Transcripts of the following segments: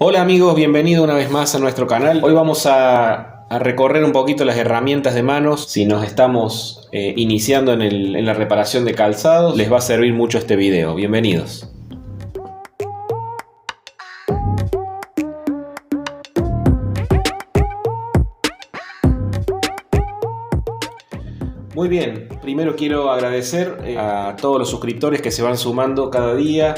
Hola amigos, bienvenidos una vez más a nuestro canal. Hoy vamos a recorrer un poquito las herramientas de manos. Si nos estamos iniciando en la reparación de calzados, les va a servir mucho este video. Bienvenidos. Muy bien, primero quiero agradecer a todos los suscriptores que se van sumando cada día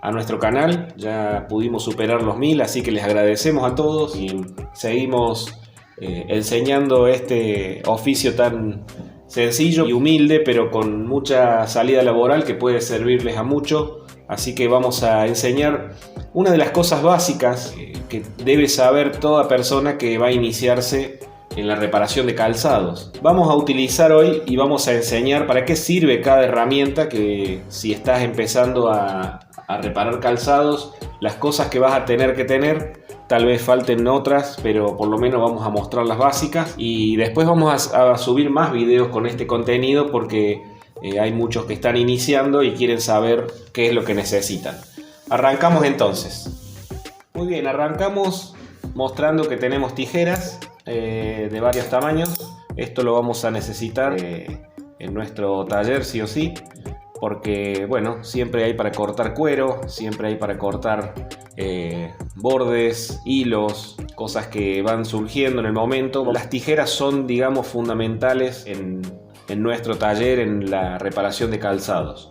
a nuestro canal. Ya pudimos superar los 1000, así que les agradecemos a todos y seguimos enseñando este oficio tan sencillo y humilde, pero con mucha salida laboral que puede servirles a mucho. Así que vamos a enseñar una de las cosas básicas que debe saber toda persona que va a iniciarse en la reparación de calzados. Vamos a utilizar hoy y vamos a enseñar para qué sirve cada herramienta, que si estás empezando a reparar calzados, las cosas que vas a tener que tener. Tal vez falten otras, pero por lo menos vamos a mostrar las básicas y después vamos a subir más videos con este contenido porque hay muchos que están iniciando y quieren saber qué es lo que necesitan. Arrancamos entonces. Muy bien, arrancamos mostrando que tenemos tijeras de varios tamaños. Esto lo vamos a necesitar en nuestro taller sí o sí, porque bueno, siempre hay para cortar cuero, siempre hay para cortar bordes, hilos, cosas que van surgiendo en el momento. Las tijeras son, digamos, fundamentales en nuestro taller en la reparación de calzados.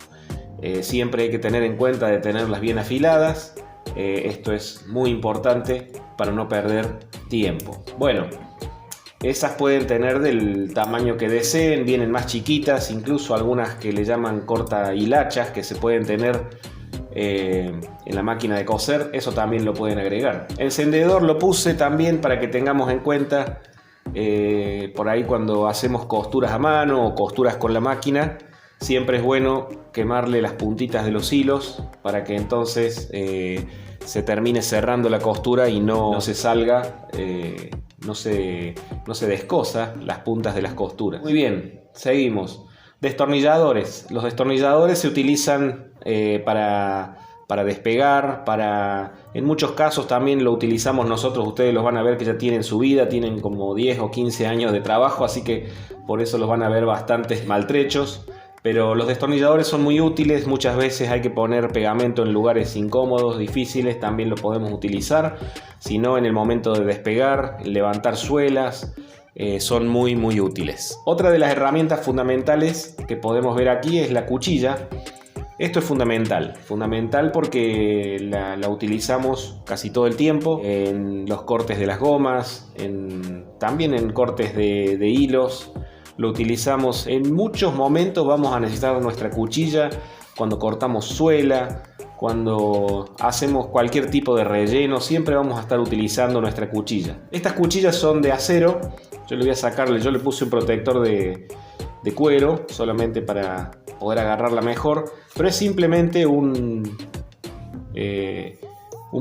Siempre hay que tener en cuenta de tenerlas bien afiladas. Esto es muy importante para no perder tiempo. Bueno, esas pueden tener del tamaño que deseen, vienen más chiquitas, incluso algunas que le llaman corta hilachas que se pueden tener en la máquina de coser, eso también lo pueden agregar. Encendedor lo puse también para que tengamos en cuenta por ahí cuando hacemos costuras a mano o costuras con la máquina, siempre es bueno quemarle las puntitas de los hilos para que entonces se termine cerrando la costura y no se salga, no se descosa las puntas de las costuras. Muy bien, seguimos. Destornilladores. Los destornilladores se utilizan para despegar, en muchos casos también lo utilizamos nosotros. Ustedes los van a ver que ya tienen su vida, tienen como 10 o 15 años de trabajo, así que por eso los van a ver bastante maltrechos. Pero los destornilladores son muy útiles. Muchas veces hay que poner pegamento en lugares incómodos, difíciles, también lo podemos utilizar. Si no, en el momento de despegar, levantar suelas, son muy útiles. Otra de las herramientas fundamentales que podemos ver aquí es la cuchilla. Esto es fundamental porque la utilizamos casi todo el tiempo en los cortes de las gomas, también en cortes de hilos. Lo utilizamos en muchos momentos. Vamos a necesitar nuestra cuchilla cuando cortamos suela, cuando hacemos cualquier tipo de relleno, siempre vamos a estar utilizando nuestra cuchilla. Estas cuchillas son de acero. Yo le puse un protector de cuero solamente para poder agarrarla mejor, pero es simplemente un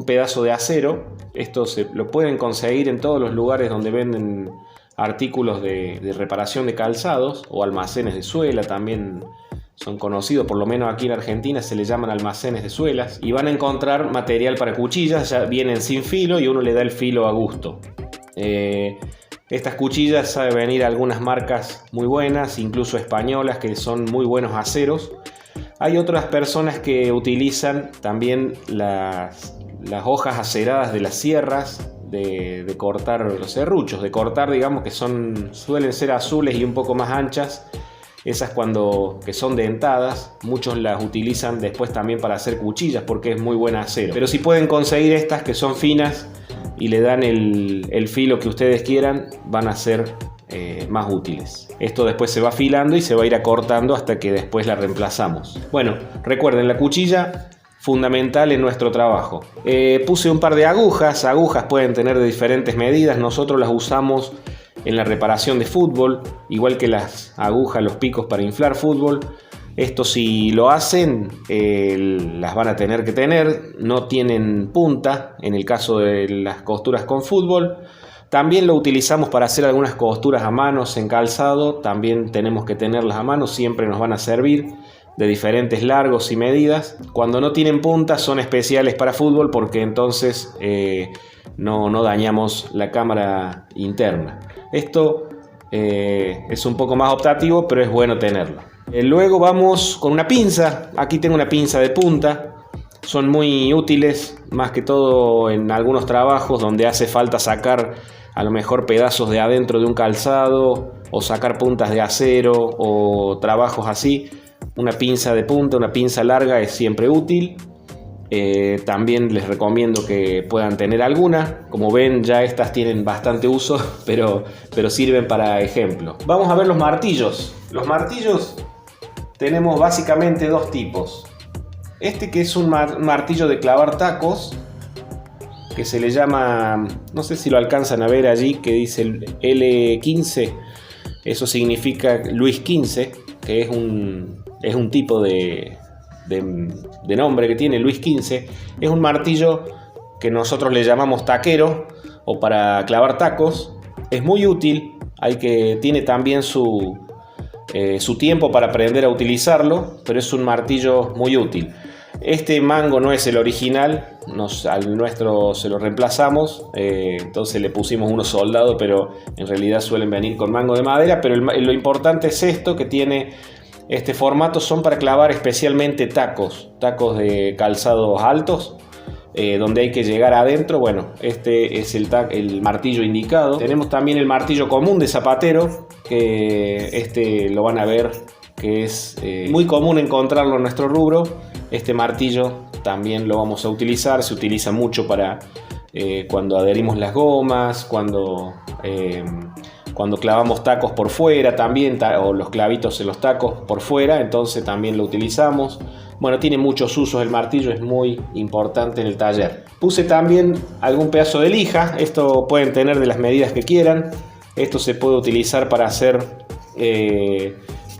pedazo de acero. Esto lo pueden conseguir en todos los lugares donde venden artículos de reparación de calzados o almacenes de suela, también son conocidos, por lo menos aquí en Argentina se les llaman almacenes de suelas, y van a encontrar material para cuchillas. Ya vienen sin filo y uno le da el filo a gusto. Estas cuchillas saben venir algunas marcas muy buenas, incluso españolas, que son muy buenos aceros. Hay otras personas que utilizan también las hojas aceradas de las sierras de cortar los serruchos, digamos, que suelen ser azules y un poco más anchas. Esas que son dentadas, muchos las utilizan después también para hacer cuchillas porque es muy buen acero. Pero si pueden conseguir estas que son finas y le dan el filo que ustedes quieran, van a ser más útiles. Esto después se va afilando y se va a ir acortando hasta que después la reemplazamos. Bueno, recuerden, la cuchilla fundamental en nuestro trabajo. Puse un par de agujas pueden tener de diferentes medidas. Nosotros las usamos en la reparación de fútbol, igual que las agujas, los picos para inflar fútbol. Esto, si lo hacen, las van a tener que tener. No tienen punta en el caso de las costuras con fútbol. También lo utilizamos para hacer algunas costuras a manos en calzado. También tenemos que tenerlas a mano, siempre nos van a servir. de diferentes largos y medidas. Cuando no tienen puntas son especiales para fútbol porque entonces no dañamos la cámara interna. Esto es un poco más optativo, pero es bueno tenerlo. Luego vamos con una pinza. Aquí tengo una pinza de punta. Son muy útiles, más que todo en algunos trabajos donde hace falta sacar a lo mejor pedazos de adentro de un calzado o sacar puntas de acero o trabajos así. Una pinza de punta, una pinza larga es siempre útil. También les recomiendo que puedan tener alguna. Como ven, ya estas tienen bastante uso, pero sirven para ejemplo. Vamos a ver los martillos. Los martillos tenemos básicamente dos tipos. Este que es un martillo de clavar tacos, que se le llama, no sé si lo alcanzan a ver allí, que dice el L15. Eso significa Luis XV, que es un tipo de nombre que tiene Luis XV. Es un martillo que nosotros le llamamos taquero o para clavar tacos. Es muy útil, tiene también su tiempo para aprender a utilizarlo, pero es un martillo muy útil. Este mango no es el original, al nuestro se lo reemplazamos, entonces le pusimos uno soldado, pero en realidad suelen venir con mango de madera. Pero lo importante es esto, que tiene este formato, son para clavar especialmente tacos de calzados altos, donde hay que llegar adentro. Bueno, este es el martillo indicado. Tenemos también el martillo común de zapatero, que lo van a ver que es muy común encontrarlo en nuestro rubro. Este martillo también lo vamos a utilizar, se utiliza mucho para cuando adherimos las gomas, cuando clavamos tacos por fuera también, o los clavitos en los tacos por fuera, entonces también lo utilizamos. Bueno, tiene muchos usos el martillo, es muy importante en el taller. Puse también algún pedazo de lija, esto pueden tener de las medidas que quieran. Esto se puede utilizar para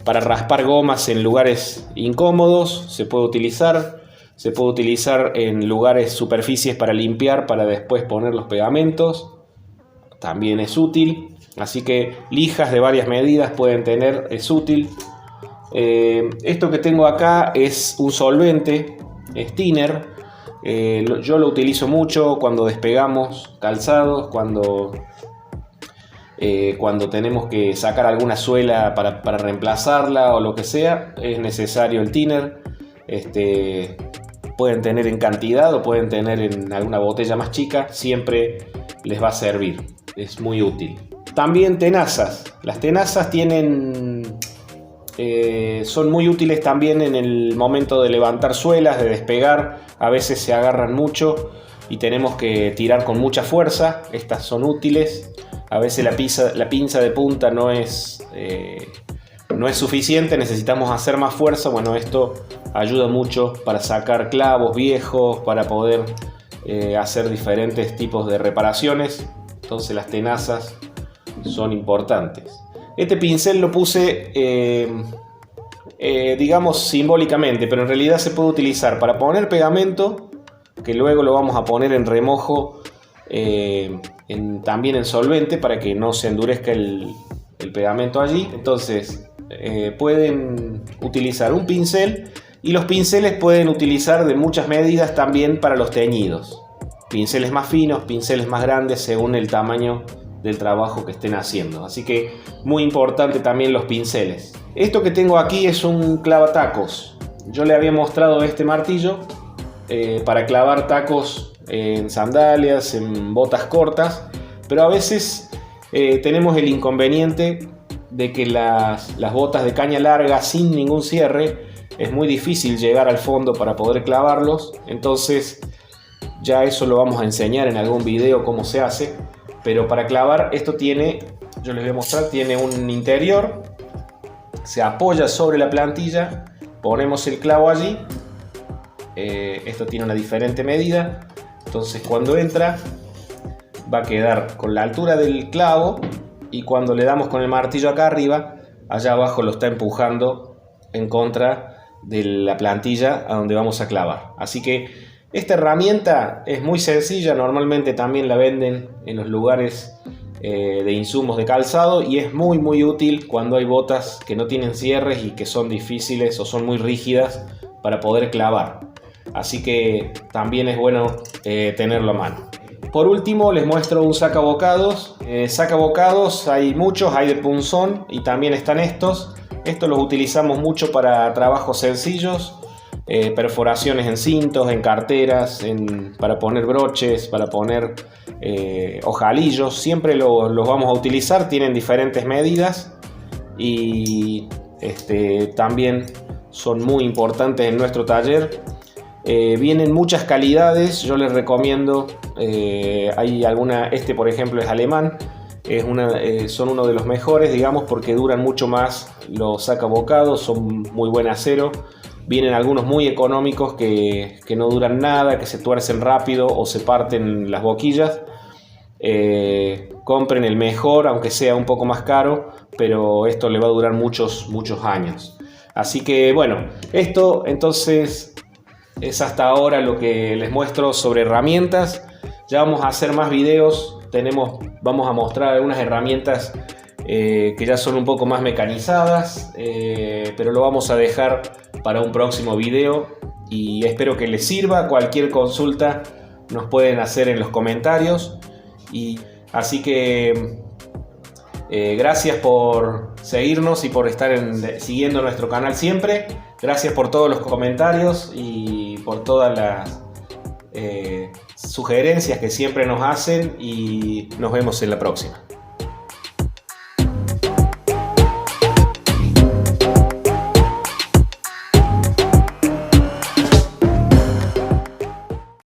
para raspar gomas en lugares incómodos, se puede utilizar en lugares, superficies para limpiar, para después poner los pegamentos, también es útil. Así que lijas de varias medidas pueden tener, es útil. Esto que tengo acá es un solvente, es thinner. Yo lo utilizo mucho cuando despegamos calzados, cuando tenemos que sacar alguna suela para reemplazarla o lo que sea, es necesario el thinner. Pueden tener en cantidad o pueden tener en alguna botella más chica, siempre les va a servir, es muy útil. También tenazas. Las tenazas son muy útiles también en el momento de levantar suelas, de despegar. A veces se agarran mucho y tenemos que tirar con mucha fuerza. Estas son útiles. A veces la pinza de punta no es suficiente, necesitamos hacer más fuerza. Bueno, esto ayuda mucho para sacar clavos viejos, para poder hacer diferentes tipos de reparaciones. Entonces las tenazas son importantes. Este pincel lo puse digamos simbólicamente, pero en realidad se puede utilizar para poner pegamento, que luego lo vamos a poner en remojo, también en solvente, para que no se endurezca el pegamento allí. Entonces pueden utilizar un pincel, y los pinceles pueden utilizar de muchas medidas también para los teñidos. Pinceles más finos, pinceles más grandes, según el tamaño del trabajo que estén haciendo. Así que muy importante también los pinceles. Esto que tengo aquí es un clavatacos. Yo le había mostrado este martillo para clavar tacos en sandalias, en botas cortas, pero a veces tenemos el inconveniente de que las botas de caña larga sin ningún cierre es muy difícil llegar al fondo para poder clavarlos. Entonces ya eso lo vamos a enseñar en algún video cómo se hace. Pero para clavar esto yo les voy a mostrar, tiene un interior, se apoya sobre la plantilla, ponemos el clavo allí. Esto tiene una diferente medida, entonces cuando entra va a quedar con la altura del clavo, y cuando le damos con el martillo acá arriba, allá abajo lo está empujando en contra de la plantilla a donde vamos a clavar. Así que esta herramienta es muy sencilla, normalmente también la venden en los lugares de insumos de calzado, y es muy útil cuando hay botas que no tienen cierres y que son difíciles o son muy rígidas para poder clavar. Así que también es bueno tenerlo a mano. Por último les muestro un sacabocados. Sacabocados hay muchos, hay de punzón y también están estos. Estos los utilizamos mucho para trabajos sencillos, perforaciones en cintos, en carteras, para poner broches, para poner ojalillos. Siempre los vamos a utilizar, tienen diferentes medidas y también son muy importantes en nuestro taller. Vienen muchas calidades, yo les recomiendo, hay alguna, por ejemplo es alemán, son uno de los mejores, digamos, porque duran mucho más los sacabocados, son muy buen acero. Vienen algunos muy económicos que no duran nada, que se tuercen rápido o se parten las boquillas. Compren el mejor, aunque sea un poco más caro, pero esto le va a durar muchos años. Así que bueno, esto entonces es hasta ahora lo que les muestro sobre herramientas. Ya vamos a hacer más videos, vamos a mostrar algunas herramientas que ya son un poco más mecanizadas, pero lo vamos a dejar para un próximo video y espero que les sirva. Cualquier consulta nos pueden hacer en los comentarios, y así que gracias por seguirnos y por estar siguiendo nuestro canal siempre. Gracias por todos los comentarios y por todas las sugerencias que siempre nos hacen, y nos vemos en la próxima.